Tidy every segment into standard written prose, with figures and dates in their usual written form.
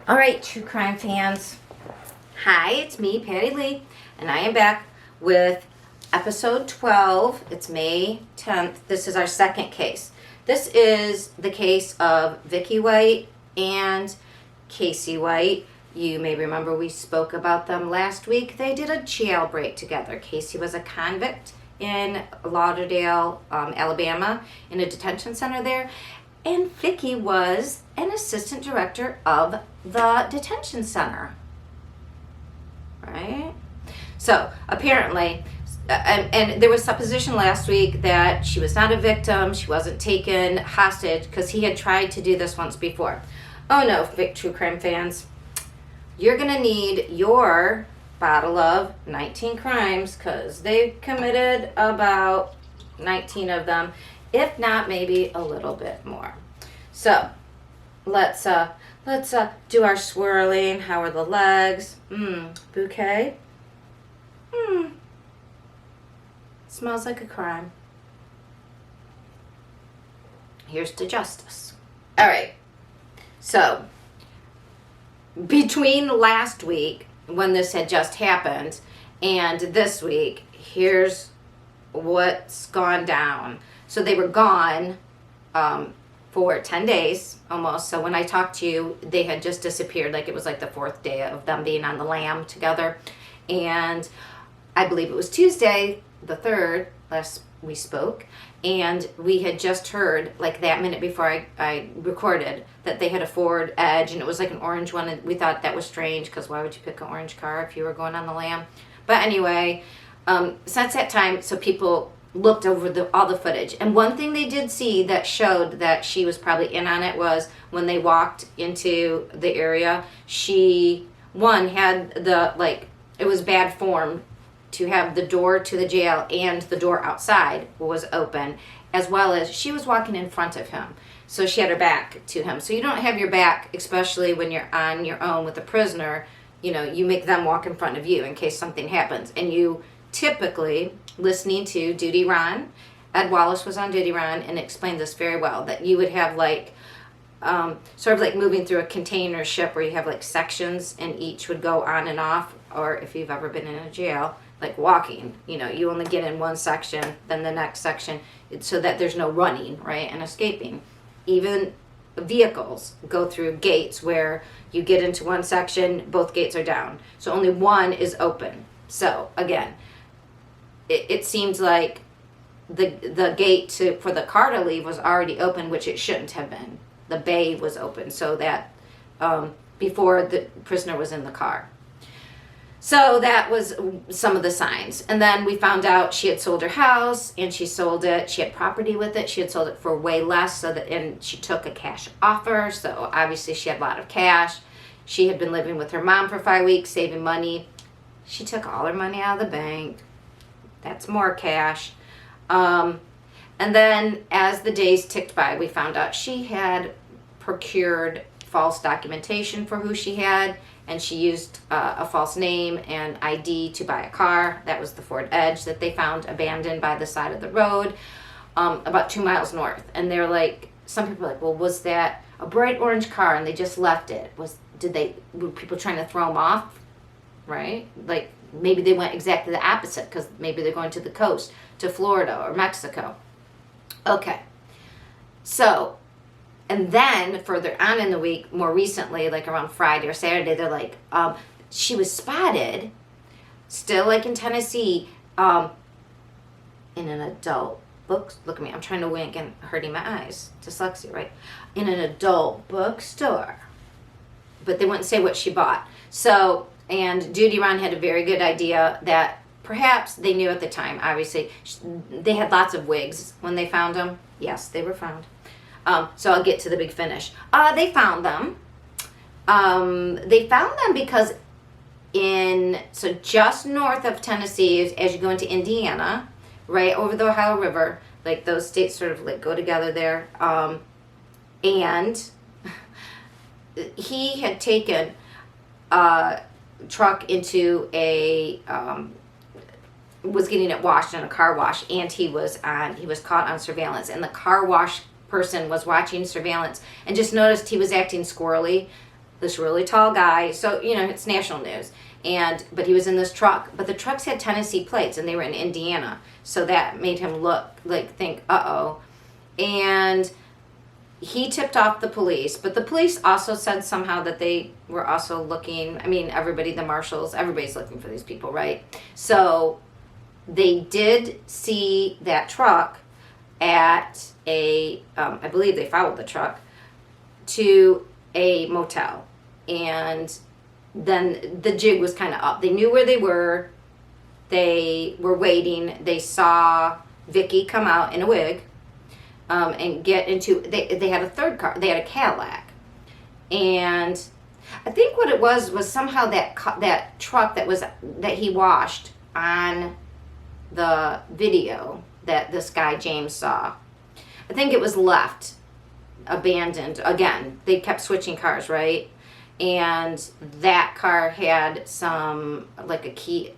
All right, true crime fans. Hi, it's me, Patti Lee, and I am back with episode 12. It's May 10th. This is our second case. This is the case of Vicky White and Casey White. You may remember we spoke about them last week. They did a jailbreak together. Casey was a convict in Lauderdale, Alabama, in a detention center there. And Vicky was an assistant director of the detention center. Right? So apparently, and there was supposition last week that she was not a victim, she wasn't taken hostage, because he had tried to do this once before. Oh no, True Crime fans. You're going to need your bottle of 19 crimes, because they've committed about 19 of them, if not maybe a little bit more. So let's do our swirling. How are the legs? Bouquet. Smells like a crime. Here's to justice. All right. So between last week, when this had just happened, and this week, here's what's gone down. So they were gone for 10 days almost. So when I talked to you, they had just disappeared. Like it was like the fourth day of them being on the lam together. And I believe it was Tuesday, the 3rd, last we spoke. And we had just heard, like that minute before I recorded, that they had a Ford Edge, and it was like an orange one. And we thought that was strange, because why would you pick an orange car if you were going on the lam? But anyway, since that time, so people looked over all the footage, and one thing they did see that showed that she was probably in on it was when they walked into the area, she had it was bad form to have the door to the jail and the door outside was open, as well as she was walking in front of him, so she had her back to him. So you don't have your back, especially when you're on your own with a prisoner. You make them walk in front of you in case something happens. And you typically, listening to Duty Ron, Ed Wallace was on Duty Ron and explained this very well, that you would have sort of like moving through a container ship where you have like sections and each would go on and off. Or if you've ever been in a jail, like walking, you only get in one section, then the next section, so that there's no running, right, and escaping. Even vehicles go through gates where you get into one section, both gates are down, so only one is open. So again, it seems like the gate for the car to leave was already open, which it shouldn't have been. The bay was open, so that before the prisoner was in the car. So that was some of the signs. And then we found out she had sold her house, and she sold it. She had property with it. She had sold it for way less, and she took a cash offer. So obviously she had a lot of cash. She had been living with her mom for 5 weeks, saving money. She took all her money out of the bank. That's more cash. And then as the days ticked by, we found out she had procured false documentation for who she had, and she used a false name and ID to buy a car. That was the Ford Edge that they found abandoned by the side of the road, about 2 miles north. And they're like, some people are like, well, was that a bright orange car and they just left it? Were people trying to throw them off? Right? Like maybe they went exactly the opposite, because maybe they're going to the coast, to Florida or Mexico. Okay. So, and then further on in the week, more recently, like around Friday or Saturday, they're like, she was spotted, still like in Tennessee, in an adult book. Look at me, I'm trying to wink and hurting my eyes. Dyslexia, right? In an adult bookstore. But they wouldn't say what she bought. So, and Duty Ron had a very good idea that perhaps they knew at the time, obviously. They had lots of wigs when they found them. Yes, they were found. So I'll get to the big finish. They found them. They found them because just north of Tennessee, as you go into Indiana, right over the Ohio River, like those states sort of like go together there. And he had taken a truck into was getting it washed in a car wash, and he was caught on surveillance, and the car wash person was watching surveillance and just noticed he was acting squirrely. this really tall guy. So, it's national news. But he was in this truck. But the trucks had Tennessee plates, and they were in Indiana. So that made him think, uh-oh. And he tipped off the police. But the police also said somehow that they were also looking. Everybody, the marshals, everybody's looking for these people, right? So they did see that truck at I believe they followed the truck to a motel. And then the jig was kind of up. They knew where they were. They were waiting. They saw Vicky come out in a wig and get into, they had a third car. They had a Cadillac. And I think what it was somehow that truck that he washed on the video that this guy James saw. I think it was left abandoned. Again, they kept switching cars, right? And that car had some, like a key,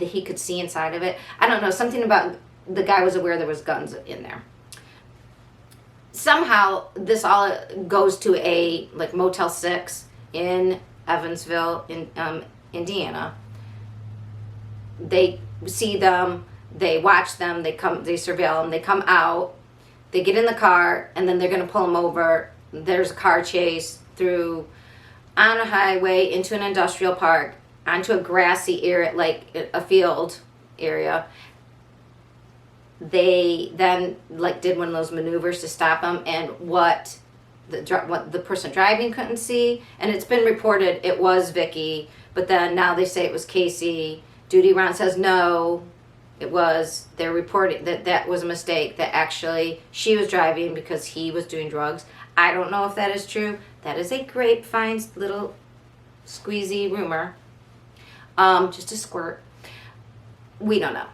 he could see inside of it. I don't know, something about the guy was aware there was guns in there. Somehow this all goes to a Motel 6 in Evansville, in Indiana. They see them, they watch them, they surveil them, they come out, they get in the car, and then they're going to pull them over. There's a car chase on a highway into an industrial park, onto a grassy area, like a field area. They then did one of those maneuvers to stop them, and what the person driving couldn't see, and it's been reported it was Vicky, but then now they say it was Casey. Duty Ron says no, they're reporting that was a mistake, that actually she was driving because he was doing drugs. I don't know if that is true. That is a grapevine little squeezy rumor. Just a squirt. We don't know.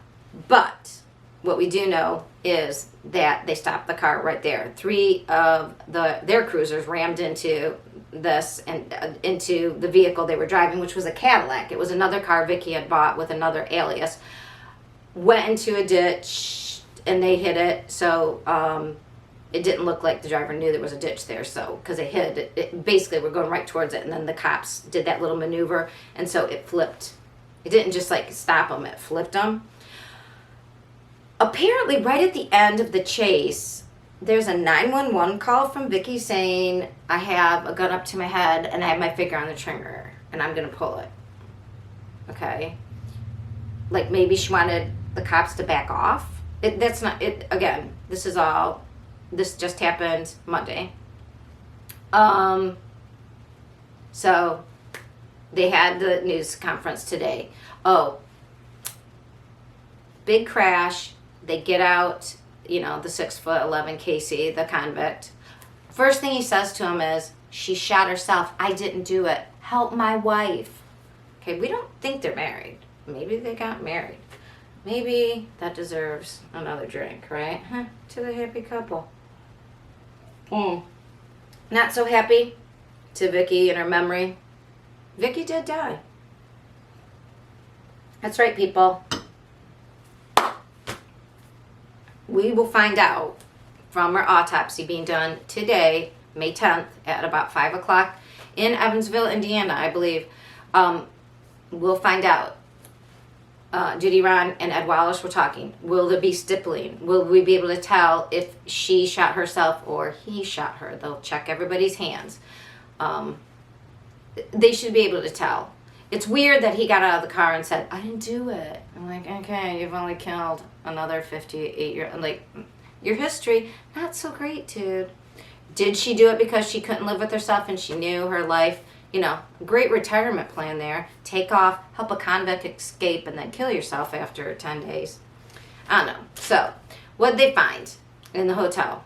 But what we do know is that they stopped the car right there. 3 of their cruisers rammed into this and into the vehicle they were driving, which was a Cadillac. It was another car Vicky had bought with another alias. Went into a ditch and they hit it. So it didn't look like the driver knew there was a ditch there. So because they hit it, basically we're going right towards it, and then the cops did that little maneuver, and so it flipped. It didn't just stop them; it flipped them. Apparently, right at the end of the chase, there's a 911 call from Vicky saying, I have a gun up to my head and I have my finger on the trigger and I'm going to pull it. Okay. Maybe she wanted the cops to back off. That's not it. Again, this just happened Monday. So they had the news conference today. Oh, big crash. They get out, the 6'11" Casey, the convict. First thing he says to him is, she shot herself. I didn't do it. Help my wife. Okay, we don't think they're married. Maybe they got married. Maybe that deserves another drink, right? To the happy couple. Not so happy to Vicky and her memory. Vicky did die. That's right, people. We will find out from her autopsy being done today, May 10th, at about 5 o'clock in Evansville, Indiana, I believe. We'll find out. Judy Ron and Ed Wallace were talking. Will there be stippling? Will we be able to tell if she shot herself or he shot her? They'll check everybody's hands. They should be able to tell. It's weird that he got out of the car and said, I didn't do it. I'm like, okay, you've only killed another 58-year-old. Your history, not so great, dude. Did she do it because she couldn't live with herself and she knew her life? Great retirement plan there. Take off, help a convict escape, and then kill yourself after 10 days. I don't know. So, what'd they find in the hotel?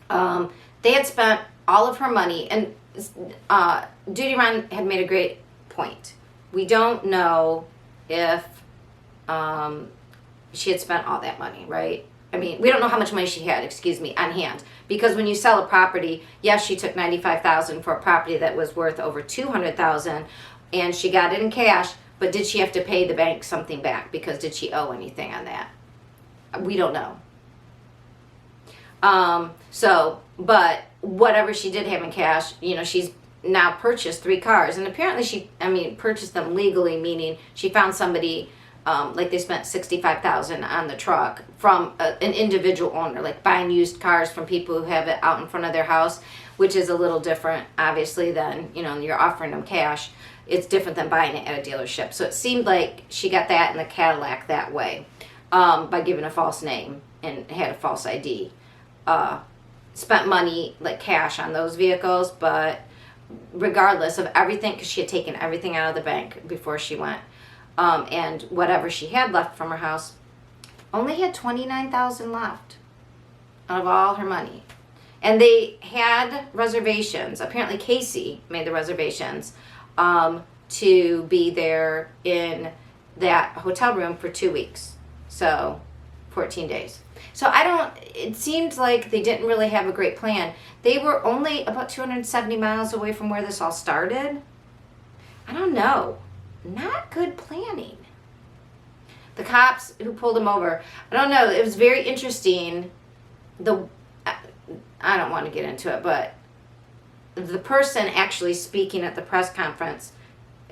They had spent all of her money, and Judy Ron had made a great point. We don't know if she had spent all that money, right? We don't know how much money she had, on hand. Because when you sell a property, yes, she took $95,000 for a property that was worth over $200,000, and she got it in cash, but did she have to pay the bank something back? Because did she owe anything on that? We don't know. But whatever she did have in cash, she's now purchased 3 cars, and apparently she, purchased them legally, meaning she found somebody, like they spent $65,000 on the truck from an individual owner, like buying used cars from people who have it out in front of their house, which is a little different, obviously, than, you're offering them cash. It's different than buying it at a dealership. So it seemed like she got that in the Cadillac that way, by giving a false name and had a false ID. Spent money, like cash, on those vehicles, but regardless of everything, because she had taken everything out of the bank before she went, and whatever she had left from her house, only had $29,000 left out of all her money. And they had reservations. Apparently Casey made the reservations to be there in that hotel room for 2 weeks. So 14 days. So it seemed like they didn't really have a great plan. They were only about 270 miles away from where this all started. I don't know. Not good planning. The cops who pulled him over, I don't know. It was very interesting. I don't want to get into it, but the person actually speaking at the press conference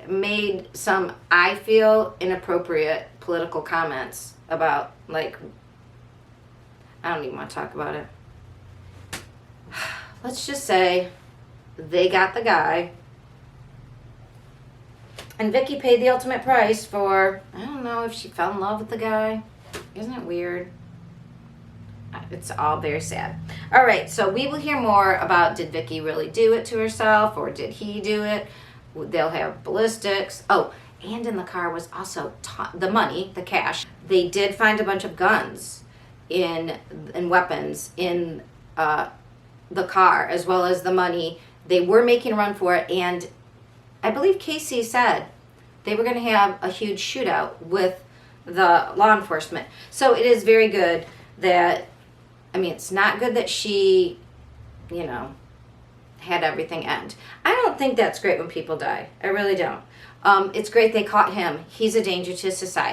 made some, I feel, inappropriate political comments about, like, I don't even want to talk about it. Let's just say they got the guy, and Vicky paid the ultimate price for, I don't know if she fell in love with the guy. Isn't it weird? It's all very sad. All right, so we will hear more about, did Vicky really do it to herself, or did he do it? They'll have ballistics. Oh, and in the car was also the money, the cash. They did find a bunch of guns and weapons in the car, as well as the money. They were making a run for it, and I believe Casey said they were going to have a huge shootout with the law enforcement. So it is very good that, it's not good that she, had everything end. I don't think that's great when people die. I really don't. It's great they caught him. He's a danger to society.